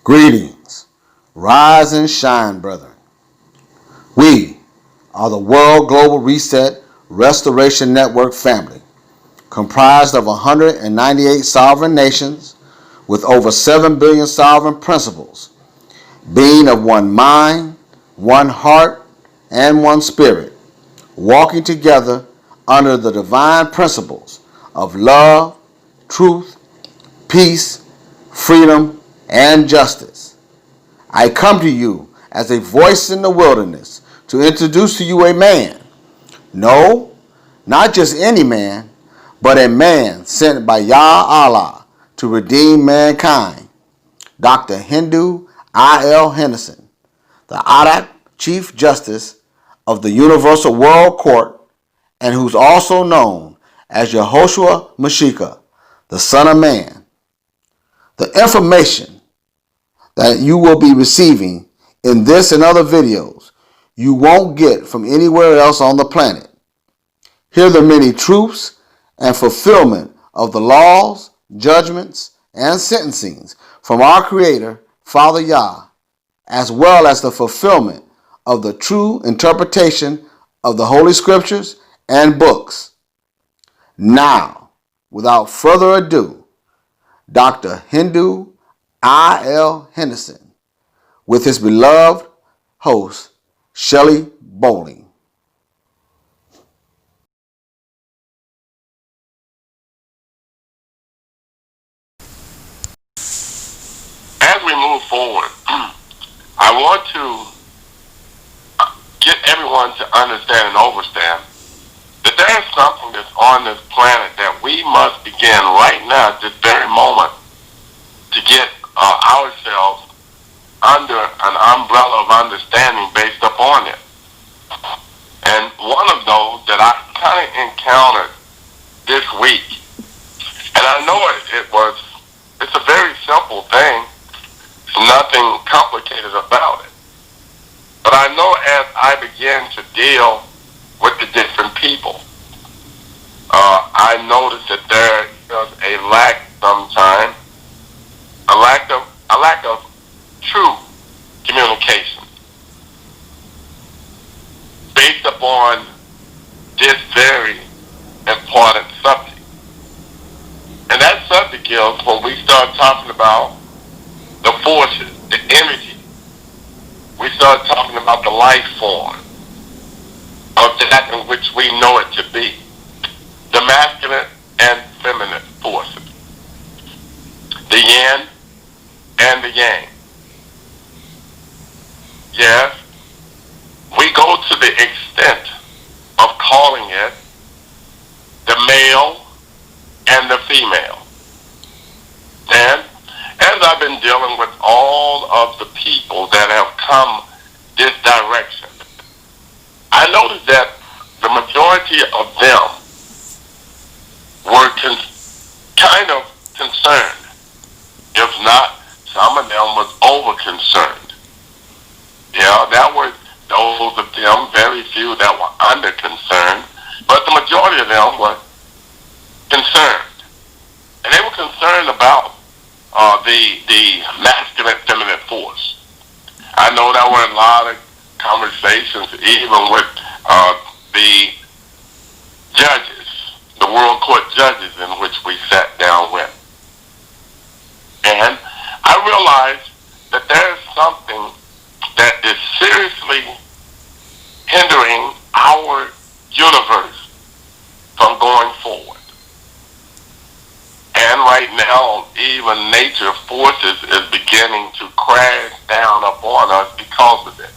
Greetings, rise and shine, brethren. We are the World Global Reset Restoration Network family, comprised of 198 sovereign nations with over 7 billion sovereign principles, being of one mind, one heart, and one spirit, walking together under the divine principles of love, truth, peace, freedom, and justice. I come to you as a voice in the wilderness to introduce to you a man. No, not just any man, but a man sent by Yah Allah to redeem mankind. Dr. Hindu I.L. Henderson, the Adak Chief Justice of the Universal World Court, and who's also known as Yehoshua Mashiach, the Son of Man. The information that you will be receiving in this and other videos you won't get from anywhere else on the planet. Hear the many truths and fulfillment of the laws, judgments, and sentencings from our Creator, Father Yah, as well as the fulfillment of the true interpretation of the Holy Scriptures and books. Now, without further ado, Dr. Hindu I.L. Henderson with his beloved host, Shelley Bowling. As we move forward, I want to get everyone to understand and understand that there is something that's on this planet that we must begin right now, at this very moment, to get ourselves under an umbrella of understanding based upon it. And one of those that I kind of encountered this week, and I know it's a very simple thing, there's nothing complicated about it. But I know as I began to deal with the different people, I noticed that there is a lack sometimes, a lack of true communication based upon this very important subject. And that subject is when we start talking about the forces, the energy. We start talking about the life form of that in which we know it to be, the masculine and feminine forces, the yin and the yang. Yes, we go to the extent of calling it the male and the female. And as I've been dealing with all of the people that have come this direction, I noticed that the majority of them were kind of concerned. If not, some of them was over-concerned. Yeah, that were those of them, very few that were under-concerned, but the majority of them were concerned. And they were concerned about the masculine feminine force. I know there were a lot of conversations even with the judges, the world court judges in which we sat down with. And I realized that there is something that is seriously hindering our universe even nature forces is beginning to crash down upon us because of it.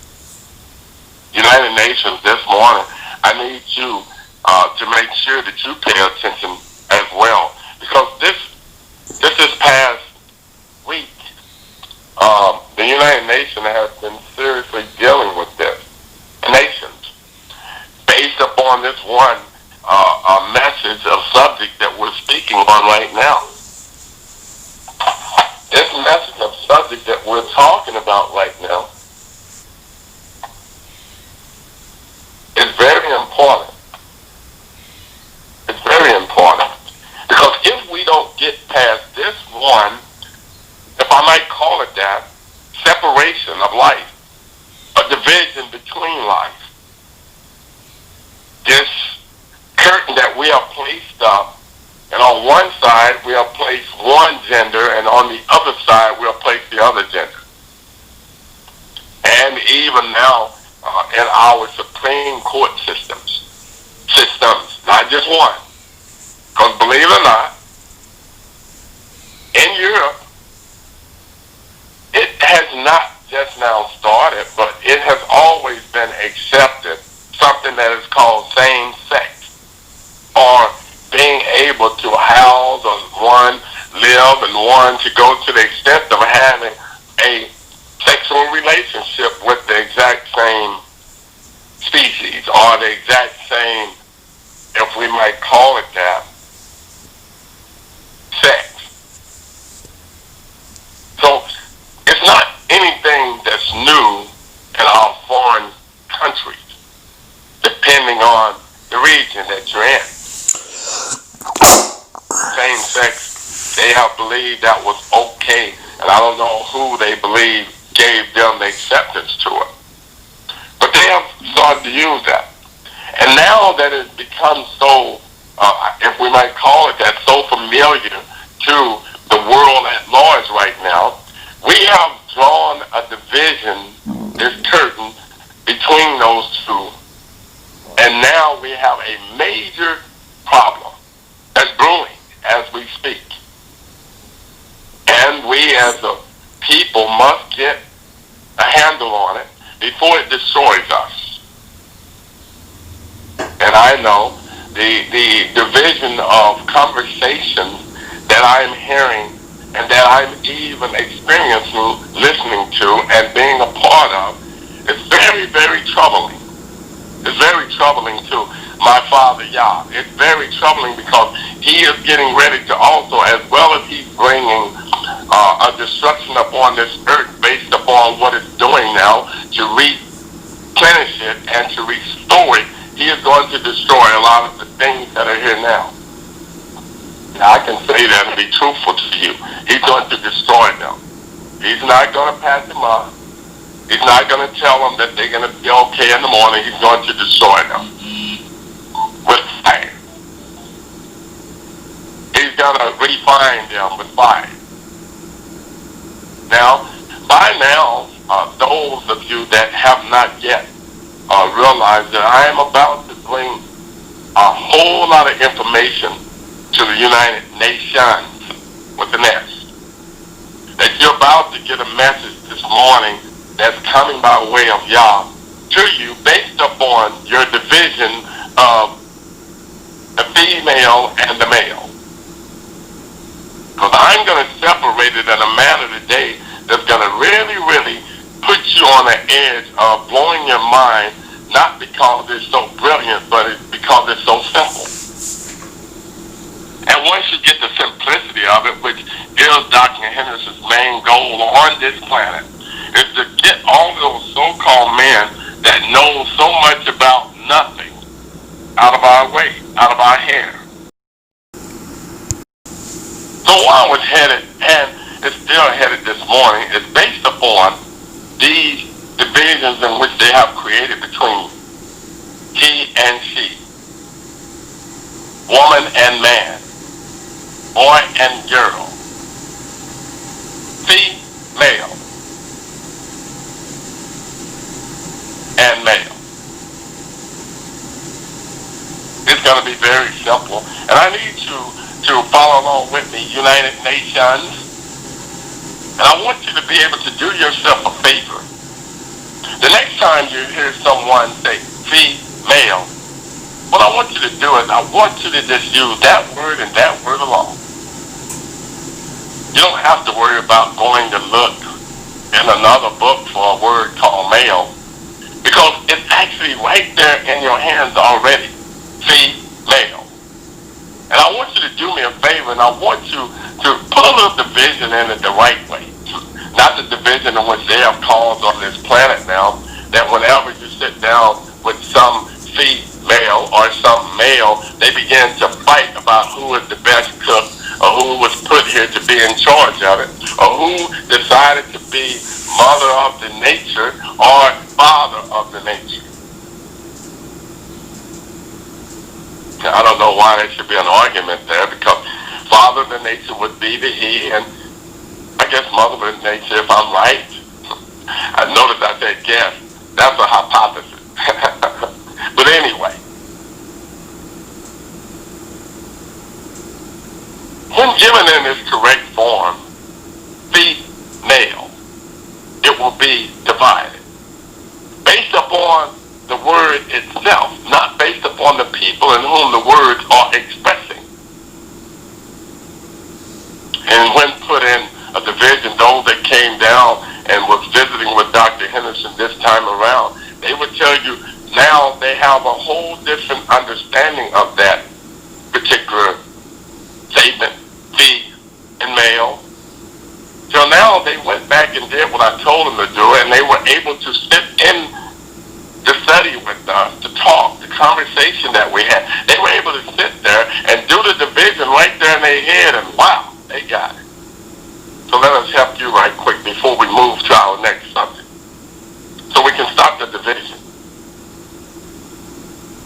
United Nations, this morning, I need you to make sure that you pay attention as well, because this is past week. The United Nations has been seriously dealing with this. Nations, based upon this one message of subject that we're speaking on right now. This message of subject that we're talking about right now is very important. It's very important. Because if we don't get past this one, if I might call it that, separation of life, a division between life, this curtain that we have placed up, and on one side we have placed one gender, and on the other side we have placed the other gender. And even now in our Supreme Court systems, not just one, because believe it or not, in Europe, it has not just now started, but it has always been accepted, something that is called same-sex, or being able to house or one live and one to go to the extent of having a sexual relationship with the exact same species, or the exact same, if we might call it that, sex. So it's not anything that's new in our foreign countries, depending on the region that you're in. Same sex, they have believed that was okay, and I don't know who they believe gave them the acceptance to it. But they have started to use that. And now that it's become so, if we might call it that, so familiar to the world at large right now, we have drawn a division, this curtain, between those two. And now we have a major problem that's brewing as we speak. And we as a people must get a handle on it before it destroys us. And I know the division of conversations that I'm hearing and that I'm even experiencing, listening to, and being a part of, is very, very troubling. It's very troubling to my father, Yah. It's very troubling because he is getting ready to also, as well as he's bringing a destruction upon this earth based upon what it's doing now to replenish it and to restore it, he is going to destroy a lot of the things that are here now. Now, I can say that and be truthful to you. He's going to destroy them. He's not going to pass them up. He's not going to tell them that they're going to be okay in the morning. He's going to destroy them with fire. He's going to refine them with fire. Now, by now, those of you that have not yet realized that I am about to bring a whole lot of information to the United Nations with an S. That you're about to get a message this morning that's coming by way of Yah to you based upon your division of the female and the male. Because I'm going to separate it in a manner today that's going to really, really put you on the edge of blowing your mind, not because it's so brilliant, but it's because it's so simple. And once you get the simplicity of it, which is Dr. Henderson's main goal on this planet, is to get all those so-called men that know so much about nothing out of our way, out of our hair. So where I was headed, and it's still headed this morning, is based upon these divisions in which they have created between he and she, woman and man, boy and girl, female and male. It's going to be very simple, and I need you to follow along with me. United Nations, And I want you to be able to do yourself a favor. The next time you hear someone say female, what I want you to do is I want you to just use that word and that word alone. You don't have to worry about going to look in another book for a word called male, because it's actually right there in your hands already. Female. And I want you to do me a favor, and I want you to put a little division in it the right way. Not the division in which they have caused on this planet now, that whenever you sit down with some female or some male, they begin to fight about who is the best cook, or who was put here to be in charge of it, or who decided to be mother of the nature or father of the nature. I don't know why there should be an argument there, because father of the nature would be the he, and I guess mother of the nature, if I'm right. I noticed I said guess. That's a hypothesis. But anyway, when given in its correct form, female, it will be divided based upon the word itself, not based upon the people in whom the words are expressing. And when put in a division, those that came down and was visiting with Dr. Henderson this time around, they would tell you now they have a whole different understanding of that particular statement, fee and male. So now they went back and did what I told them to do, and they were able to sit in the study with us, to talk, the conversation that we had. They were able to sit there and do the division right there in their head, and wow, they got it. So let us help you right quick before we move to our next subject, so we can stop the division.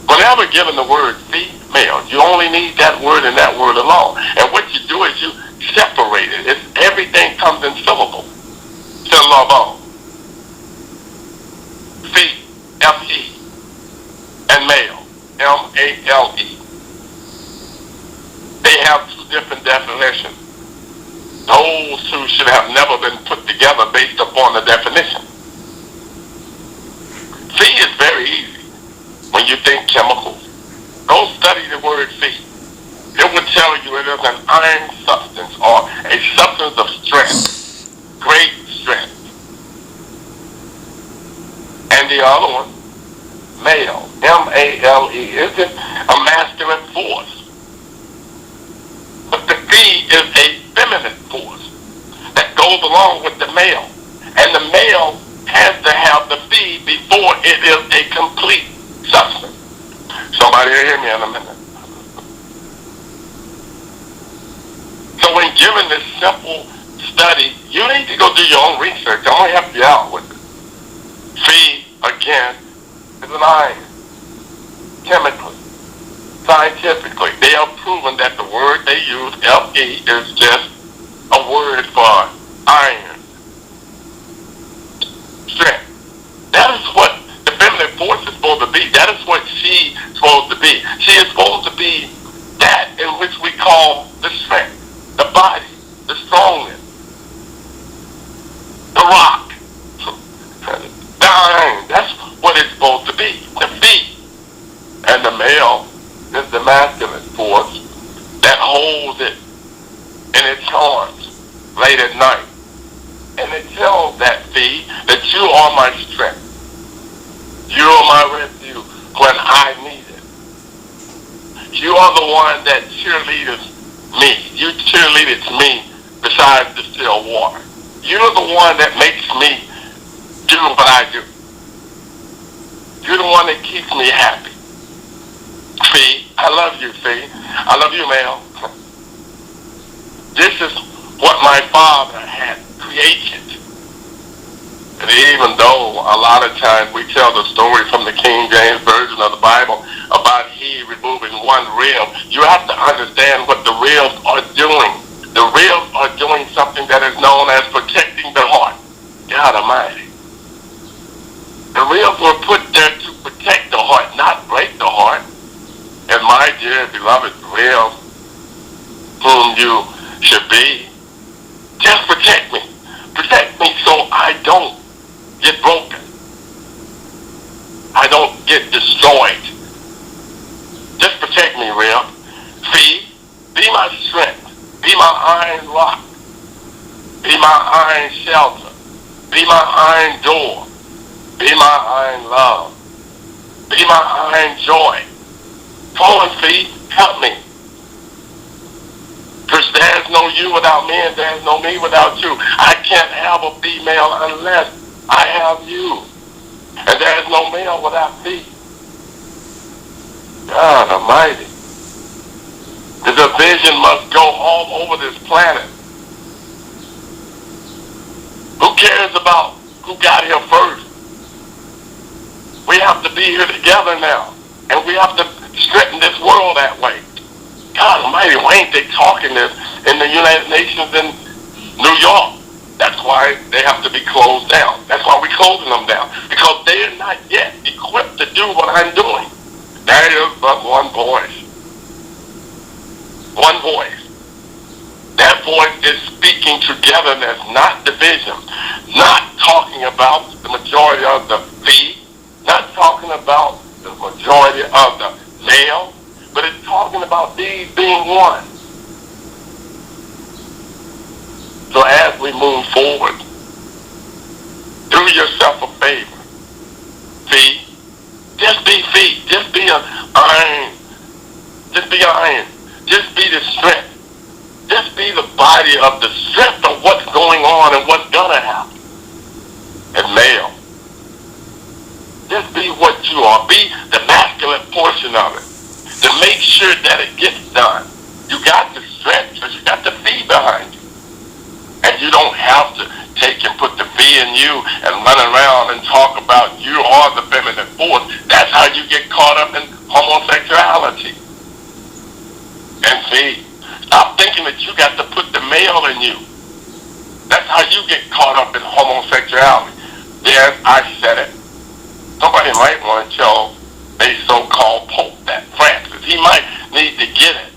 Whenever given the word female, you only need that word and that word alone. And what you do is you separate it. Everything comes in syllables. Syllable. Fee, F-E, and male, M-A-L-E. They have two different definitions. Those two should have never been put together based upon the definition. Fee is very easy. When you think chemicals, go study the word fee. It will tell you it is an iron substance, or a substance of strength, great strength. And the other one, male, M-A-L-E, is it a masculine force? But the fee is a feminine force that goes along with the male. And the male has to have the fee before it is a complete substance. Somebody will hear me in a minute. So when given this simple study, you need to go do your own research. I'm going to help you out with it. Fee, again, is an iron. Chemically, scientifically, they have proven that the word they use, F-E, is just a word for iron. Strength. That is what the feminine force is supposed to be. That is what she is supposed to be. She is supposed to be that in which we call the strength, the body, the strongness, the rock, the iron. That's what it's supposed to be, the feet. And the male is the masculine force that holds it in its arms late at night. And it tells that fee that you are my strength. You are my refuge when I need it. You are the one that cheerleads me. You cheerleaded me beside the still water. You're the one that makes me do what I do. You're the one that keeps me happy. Fee, I love you, Fee. I love you, male. This is what my Father had created. And even though a lot of times we tell the story from the King James Version of the Bible about he removing one rib, you have to understand what the ribs are doing. The ribs are doing something that is known as protecting the heart. God Almighty. The ribs were put there to protect the heart, not break the heart. And my dear beloved ribs, whom you should be, just protect me. I don't get broken. I don't get destroyed. Just protect me, Reb. Fee, be my strength. Be my iron rock. Be my iron shelter. Be my iron door. Be my iron love. Be my iron joy. Come on, Fee, help me. Because there's no you without me and there's no me without you. I can't have a female unless I have you. And there's no male without thee. God Almighty. The division must go all over this planet. Who cares about who got here first? We have to be here together now. And we have to strengthen this world that way. God Almighty, why ain't they talking this in the United Nations in New York? That's why they have to be closed down. That's why we're closing them down. Because they are not yet equipped to do what I'm doing. There is but one voice. One voice. That voice is speaking togetherness, not division. Not talking about the majority of the fee. Not talking about the majority of the male. But it's talking about these being one. So as we move forward, do yourself a favor. Fee. Just be fee. Just be an iron. Just be iron. Just be the strength. Just be the body of the strength of what's going on and what's gonna happen. And male. Just be what you are. Be the masculine portion of it. To make sure that it gets done. You got the strength because you got the fee behind you. And you don't have to take and put the fee in you and run around and talk about you are the feminine force. That's how you get caught up in homosexuality. And see, stop thinking that you got to put the male in you. That's how you get caught up in homosexuality. Yes, I said it. Somebody might want to tell a so-called Pope that, Francis. He might need to get it.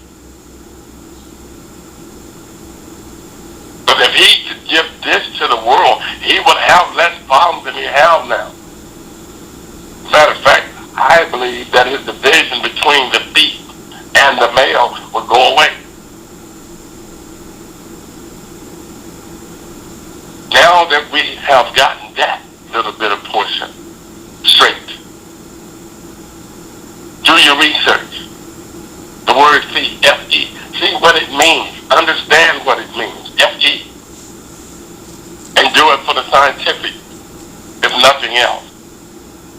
But if he could give this to the world, he would have less problems than he has now. Matter of fact, I believe that his division between the fee and the male would go away. Now that we have gotten that little bit of portion straight, do your research. The word fee, F-E. See what it means. Understand what it means. F-E. And do it for the scientific, if nothing else.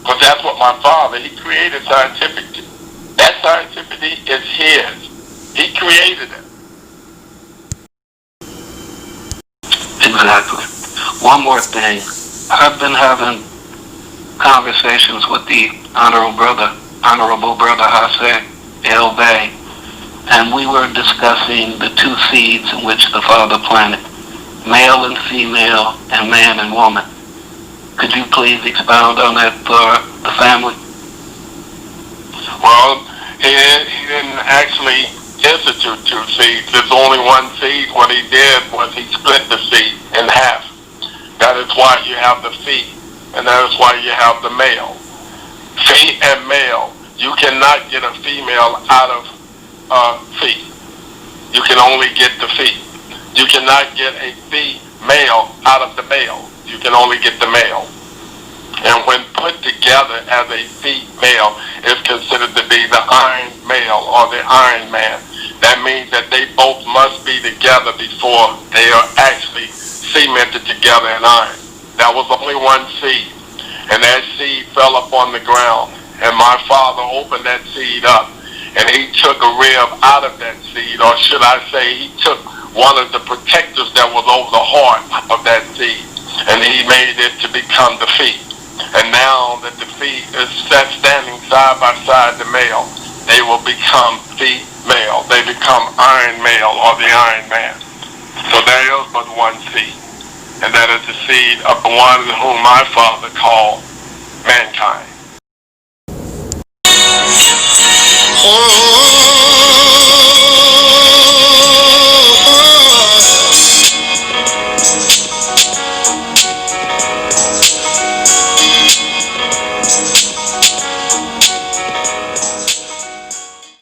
Because that's what my father, he created scientific. That scientificity is his. He created it. Exactly. One more thing. I've been having conversations with the Honorable Brother Hase El Bay, and we were discussing the two seeds in which the Father planted, male and female, and man and woman. Could you please expound on that for the family? Well, he didn't actually institute two seeds. There's only one seed. What he did was he split the seed in half. That is why you have the fee, and that is why you have the male. Fee and male. You cannot get a female out of fee. You can only get the fee. You cannot get a female out of the male. You can only get the male. And when put together as a female, it's considered to be the iron male or the iron man. That means that they both must be together before they are actually cemented together in iron. That was only one seed. And that seed fell upon the ground. And my father opened that seed up. And he took a rib out of that seed, or should I say, he took one of the protectors that was over the heart of that seed. And he made it to become the fee. And now that the fee is standing side by side the male, they will become female. They become iron male or the iron man. So there is but one seed. And that is the seed of the one whom my father called mankind.